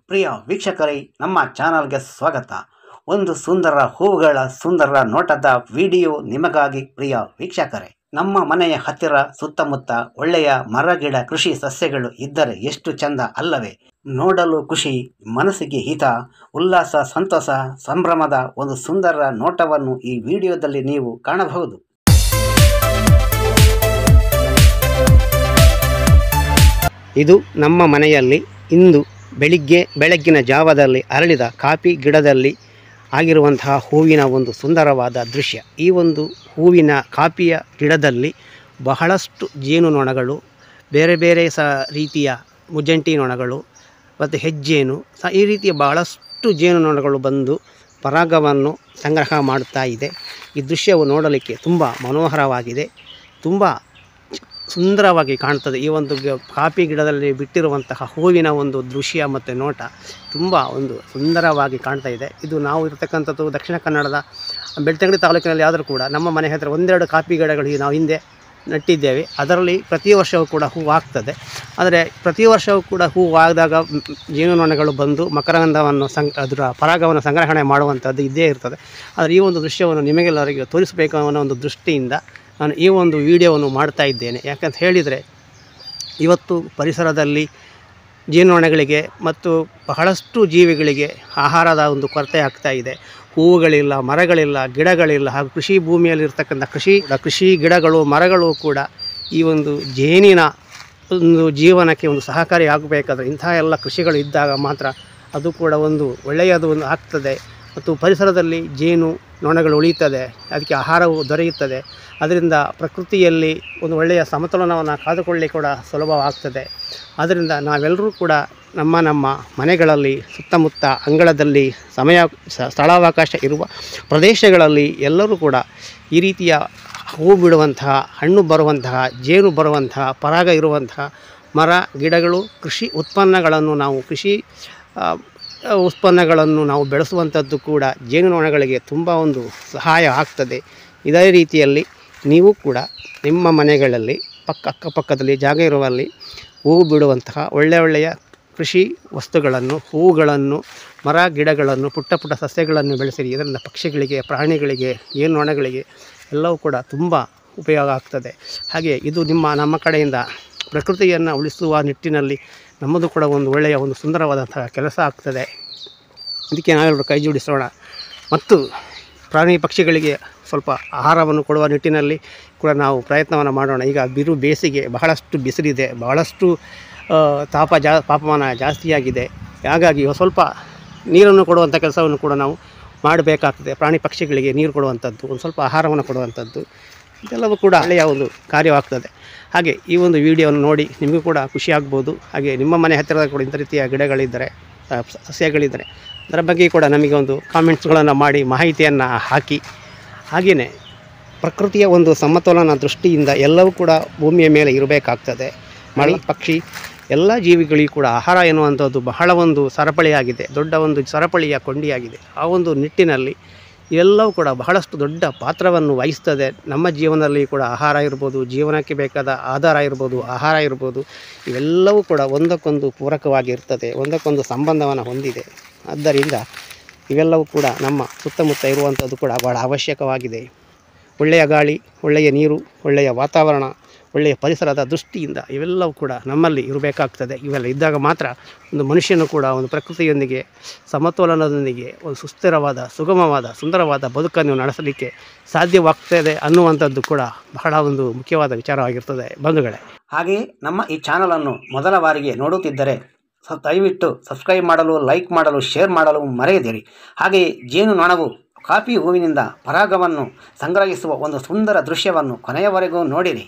ಪ್ರಿಯ ವೀಕ್ಷಕರೇ, ನಮ್ಮ ಚಾನಲ್ಗೆ ಸ್ವಾಗತ. ಒಂದು ಸುಂದರ ಹೂವುಗಳ ಸುಂದರ ನೋಟದ ವಿಡಿಯೋ ನಿಮಗಾಗಿ. ಪ್ರಿಯ ವೀಕ್ಷಕರೇ, ನಮ್ಮ ಮನೆಯ ಹತ್ತಿರ ಸುತ್ತಮುತ್ತ ಒಳ್ಳೆಯ ಮರಗಿಡ ಕೃಷಿ ಸಸ್ಯಗಳು ಇದ್ದರೆ ಎಷ್ಟು ಚಂದ ಅಲ್ಲವೇ? ನೋಡಲು ಖುಷಿ, ಮನಸ್ಸಿಗೆ ಹಿತ, ಉಲ್ಲಾಸ, ಸಂತೋಷ, ಸಂಭ್ರಮದ ಒಂದು ಸುಂದರ ನೋಟವನ್ನು ಈ ವಿಡಿಯೋದಲ್ಲಿ ನೀವು ಕಾಣಬಹುದು. ಇದು ನಮ್ಮ ಮನೆಯಲ್ಲಿ ಇಂದು ಬೆಳಗ್ಗಿನ ಜಾವದಲ್ಲಿ ಅರಳಿದ ಕಾಫಿ ಗಿಡದಲ್ಲಿ ಆಗಿರುವಂತಹ ಹೂವಿನ ಒಂದು ಸುಂದರವಾದ ದೃಶ್ಯ. ಈ ಒಂದು ಹೂವಿನ ಕಾಫಿಯ ಗಿಡದಲ್ಲಿ ಬಹಳಷ್ಟು ಜೇನುನೊಣಗಳು, ಬೇರೆ ಬೇರೆ ರೀತಿಯ ಮುಜಂಟಿ ನೊಣಗಳು ಮತ್ತು ಹೆಜ್ಜೇನು ಈ ರೀತಿಯ ಬಹಳಷ್ಟು ಜೇನುನೊಣಗಳು ಬಂದು ಪರಾಗವನ್ನು ಸಂಗ್ರಹ ಮಾಡುತ್ತಾ ಇದೆ. ಈ ದೃಶ್ಯವು ನೋಡಲಿಕ್ಕೆ ತುಂಬ ಮನೋಹರವಾಗಿದೆ, ತುಂಬ ಸುಂದರವಾಗಿ ಕಾಣ್ತದೆ. ಈ ಒಂದು ಕಾಫಿ ಗಿಡದಲ್ಲಿ ಬಿಟ್ಟಿರುವಂತಹ ಹೂವಿನ ಒಂದು ದೃಶ್ಯ ಮತ್ತು ನೋಟ ತುಂಬ ಒಂದು ಸುಂದರವಾಗಿ ಕಾಣ್ತಾ ಇದೆ. ಇದು ನಾವು ಇರತಕ್ಕಂಥದ್ದು ದಕ್ಷಿಣ ಕನ್ನಡದ ಬೆಳ್ತಂಗಡಿ ತಾಲೂಕಿನಲ್ಲಿ ಆದರೂ ಕೂಡ ನಮ್ಮ ಮನೆ ಹತ್ತಿರ ಒಂದೆರಡು ಕಾಫಿ ಗಿಡಗಳಿಗೆ ನಾವು ಹಿಂದೆ ನಟ್ಟಿದ್ದೇವೆ. ಅದರಲ್ಲಿ ಪ್ರತಿ ವರ್ಷವೂ ಕೂಡ ಹೂವು ಆಗ್ತದೆ. ಆದರೆ ಪ್ರತಿ ವರ್ಷವೂ ಕೂಡ ಹೂವು ಆದಾಗ ಜೇನುನೊಣಗಳು ಬಂದು ಮಕರಂದವನ್ನು ಅದರ ಪರಾಗವನ್ನು ಸಂಗ್ರಹಣೆ ಮಾಡುವಂಥದ್ದು ಇದ್ದೇ ಇರ್ತದೆ. ಆದರೆ ಈ ಒಂದು ದೃಶ್ಯವನ್ನು ನಿಮಗೆಲ್ಲರಿಗೆ ತೋರಿಸಬೇಕು ಅನ್ನೋ ಒಂದು ದೃಷ್ಟಿಯಿಂದ ನಾನು ಈ ಒಂದು ವಿಡಿಯೋವನ್ನು ಮಾಡ್ತಾ ಇದ್ದೇನೆ. ಯಾಕಂತ ಹೇಳಿದರೆ, ಇವತ್ತು ಪರಿಸರದಲ್ಲಿ ಜೇನುನೊಣಗಳಿಗೆ ಮತ್ತು ಬಹಳಷ್ಟು ಜೀವಿಗಳಿಗೆ ಆಹಾರದ ಒಂದು ಕೊರತೆ ಆಗ್ತಾ ಇದೆ. ಹೂವುಗಳಿಲ್ಲ, ಮರಗಳಿಲ್ಲ, ಗಿಡಗಳಿಲ್ಲ. ಹಾಗೂ ಕೃಷಿ ಭೂಮಿಯಲ್ಲಿರ್ತಕ್ಕಂಥ ಕೃಷಿ ಗಿಡಗಳು, ಮರಗಳು ಕೂಡ ಈ ಒಂದು ಜೇನಿನ ಒಂದು ಜೀವನಕ್ಕೆ ಒಂದು ಸಹಕಾರಿ ಆಗಬೇಕಾದ್ರೆ ಇಂತಹ ಎಲ್ಲ ಕೃಷಿಗಳು ಇದ್ದಾಗ ಮಾತ್ರ ಅದು ಕೂಡ ಒಂದು ಒಳ್ಳೆಯದು ಒಂದು ಆಗ್ತದೆ. ಮತ್ತು ಪರಿಸರದಲ್ಲಿ ಜೇನು ನೊಣಗಳು ಉಳಿಯುತ್ತದೆ, ಅದಕ್ಕೆ ಆಹಾರವು ದೊರೆಯುತ್ತದೆ. ಅದರಿಂದ ಪ್ರಕೃತಿಯಲ್ಲಿ ಒಂದು ಒಳ್ಳೆಯ ಸಮತೋಲನವನ್ನು ಕಾದುಕೊಳ್ಳಿ ಕೂಡ ಸುಲಭವಾಗ್ತದೆ. ಆದ್ದರಿಂದ ನಾವೆಲ್ಲರೂ ಕೂಡ ನಮ್ಮ ಮನೆಗಳಲ್ಲಿ ಸುತ್ತಮುತ್ತ ಅಂಗಳದಲ್ಲಿ ಸ್ಥಳಾವಕಾಶ ಇರುವ ಪ್ರದೇಶಗಳಲ್ಲಿ ಎಲ್ಲರೂ ಕೂಡ ಈ ರೀತಿಯ ಹೂ ಬಿಡುವಂತಹ, ಹಣ್ಣು ಬರುವಂತಹ, ಜೇನು ಬರುವಂತಹ, ಪರಾಗ ಇರುವಂತಹ ಮರ ಗಿಡಗಳು, ಕೃಷಿ ಉತ್ಪನ್ನಗಳನ್ನು ನಾವು ಬೆಳೆಸುವಂಥದ್ದು ಕೂಡ ಜೇನುನೊಣಗಳಿಗೆ ತುಂಬ ಒಂದು ಸಹಾಯ ಆಗ್ತದೆ. ಇದೇ ರೀತಿಯಲ್ಲಿ ನೀವು ಕೂಡ ನಿಮ್ಮ ಮನೆಗಳಲ್ಲಿ ಅಕ್ಕಪಕ್ಕದಲ್ಲಿ ಜಾಗ ಇರುವಲ್ಲಿ ಹೂವು ಬಿಡುವಂತಹ ಒಳ್ಳೆಯ ಕೃಷಿ ವಸ್ತುಗಳನ್ನು, ಹೂವುಗಳನ್ನು, ಮರ ಗಿಡಗಳನ್ನು, ಪುಟ್ಟ ಸಸ್ಯಗಳನ್ನು ಬೆಳೆಸಿರಿ. ಇದರಿಂದ ಪಕ್ಷಿಗಳಿಗೆ, ಪ್ರಾಣಿಗಳಿಗೆ, ಜೇನುನೊಣಗಳಿಗೆ ಎಲ್ಲವೂ ಕೂಡ ತುಂಬ ಉಪಯೋಗ ಆಗ್ತದೆ. ಹಾಗೆ ಇದು ನಮ್ಮ ಕಡೆಯಿಂದ ಪ್ರಕೃತಿಯನ್ನು ಉಳಿಸುವ ನಿಟ್ಟಿನಲ್ಲಿ ನಮ್ಮದು ಕೂಡ ಒಂದು ಒಳ್ಳೆಯ ಒಂದು ಸುಂದರವಾದಂತಹ ಕೆಲಸ ಆಗ್ತದೆ. ಅದಕ್ಕೆ ನಾವೆಲ್ಲರೂ ಕೈ ಜೋಡಿಸೋಣ ಮತ್ತು ಪ್ರಾಣಿ ಪಕ್ಷಿಗಳಿಗೆ ಸ್ವಲ್ಪ ಆಹಾರವನ್ನು ಕೊಡುವ ನಿಟ್ಟಿನಲ್ಲಿ ಕೂಡ ಪ್ರಯತ್ನವನ್ನು ಮಾಡೋಣ. ಈಗ ಬೇಸಿಗೆ, ಬಹಳಷ್ಟು ಬಿಸಿಲಿದೆ, ಬಹಳಷ್ಟು ತಾಪಮಾನ ಜಾಸ್ತಿಯಾಗಿದೆ. ಹಾಗಾಗಿ ಸ್ವಲ್ಪ ನೀರನ್ನು ಕೊಡುವಂಥ ಕೆಲಸವನ್ನು ಕೂಡ ನಾವು ಮಾಡಬೇಕಾಗ್ತದೆ. ಪ್ರಾಣಿ ಪಕ್ಷಿಗಳಿಗೆ ನೀರು ಕೊಡುವಂಥದ್ದು, ಒಂದು ಸ್ವಲ್ಪ ಆಹಾರವನ್ನು ಕೊಡುವಂಥದ್ದು, ಇದೆಲ್ಲವೂ ಕೂಡ ಒಳ್ಳೆಯ ಒಂದು ಕಾರ್ಯವಾಗ್ತದೆ. ಹಾಗೆ ಈ ಒಂದು ವಿಡಿಯೋವನ್ನು ನೋಡಿ ನಿಮಗೂ ಕೂಡ ಖುಷಿಯಾಗ್ಬೋದು. ಹಾಗೆ ನಿಮ್ಮ ಮನೆ ಹತ್ತಿರದ ಕೂಡ ಇಂಥ ರೀತಿಯ ಗಿಡಗಳಿದ್ದರೆ, ಸಸ್ಯಗಳಿದ್ದರೆ ಅದರ ಬಗ್ಗೆ ಕೂಡ ನಮಗೆ ಒಂದು ಕಾಮೆಂಟ್ಸ್ಗಳನ್ನು ಮಾಡಿ ಮಾಹಿತಿಯನ್ನು ಹಾಕಿ. ಹಾಗೆಯೇ ಪ್ರಕೃತಿಯ ಒಂದು ಸಮತೋಲನ ದೃಷ್ಟಿಯಿಂದ ಎಲ್ಲವೂ ಕೂಡ ಭೂಮಿಯ ಮೇಲೆ ಇರಬೇಕಾಗ್ತದೆ. ಮಳೆ, ಪಕ್ಷಿ ಎಲ್ಲ ಜೀವಿಗಳಿಗೂ ಕೂಡ ಆಹಾರ ಎನ್ನುವಂಥದ್ದು ಬಹಳ ಒಂದು ಸರಪಳಿಯಾಗಿದೆ, ದೊಡ್ಡ ಒಂದು ಸರಪಳಿಯ ಕೊಂಡಿಯಾಗಿದೆ. ಆ ಒಂದು ನಿಟ್ಟಿನಲ್ಲಿ ಇವೆಲ್ಲವೂ ಕೂಡ ಬಹಳಷ್ಟು ದೊಡ್ಡ ಪಾತ್ರವನ್ನು ವಹಿಸ್ತದೆ. ನಮ್ಮ ಜೀವನದಲ್ಲಿ ಕೂಡ ಆಹಾರ ಇರ್ಬೋದು, ಜೀವನಕ್ಕೆ ಬೇಕಾದ ಆಧಾರ ಇರ್ಬೋದು, ಆಹಾರ ಇರ್ಬೋದು, ಇವೆಲ್ಲವೂ ಕೂಡ ಒಂದಕ್ಕೊಂದು ಪೂರಕವಾಗಿರ್ತದೆ, ಒಂದಕ್ಕೊಂದು ಸಂಬಂಧವನ್ನು ಹೊಂದಿದೆ. ಆದ್ದರಿಂದ ಇವೆಲ್ಲವೂ ಕೂಡ ನಮ್ಮ ಸುತ್ತಮುತ್ತ ಇರುವಂಥದ್ದು ಕೂಡ ಬಹಳ ಅವಶ್ಯಕವಾಗಿದೆ. ಒಳ್ಳೆಯ ಗಾಳಿ, ಒಳ್ಳೆಯ ನೀರು, ಒಳ್ಳೆಯ ವಾತಾವರಣ, ಒಳ್ಳೆಯ ಪರಿಸರದ ದೃಷ್ಟಿಯಿಂದ ಇವೆಲ್ಲವೂ ಕೂಡ ನಮ್ಮಲ್ಲಿ ಇರಬೇಕಾಗ್ತದೆ. ಇವೆಲ್ಲ ಇದ್ದಾಗ ಮಾತ್ರ ಒಂದು ಮನುಷ್ಯನು ಕೂಡ ಒಂದು ಪ್ರಕೃತಿಯೊಂದಿಗೆ ಸಮತೋಲನದೊಂದಿಗೆ ಒಂದು ಸುಸ್ಥಿರವಾದ, ಸುಗಮವಾದ, ಸುಂದರವಾದ ಬದುಕನ್ನು ನಡೆಸಲಿಕ್ಕೆ ಸಾಧ್ಯವಾಗ್ತದೆ ಅನ್ನುವಂಥದ್ದು ಕೂಡ ಬಹಳ ಒಂದು ಮುಖ್ಯವಾದ ವಿಚಾರವಾಗಿರ್ತದೆ ಬಂಧುಗಳೇ. ಹಾಗೆಯೇ ನಮ್ಮ ಈ ಚಾನಲನ್ನು ಮೊದಲ ಬಾರಿಗೆ ನೋಡುತ್ತಿದ್ದರೆ ದಯವಿಟ್ಟು ಸಬ್ಸ್ಕ್ರೈಬ್ ಮಾಡಲು, ಲೈಕ್ ಮಾಡಲು, ಶೇರ್ ಮಾಡಲು ಮರೆಯದಿರಿ. ಹಾಗೆಯೇ ಜೇನುನೊಣವು ಕಾಫಿ ಹೂವಿನಿಂದ ಪರಾಗವನ್ನು ಸಂಗ್ರಹಿಸುವ ಒಂದು ಸುಂದರ ದೃಶ್ಯವನ್ನು ಕೊನೆಯವರೆಗೂ ನೋಡಿರಿ.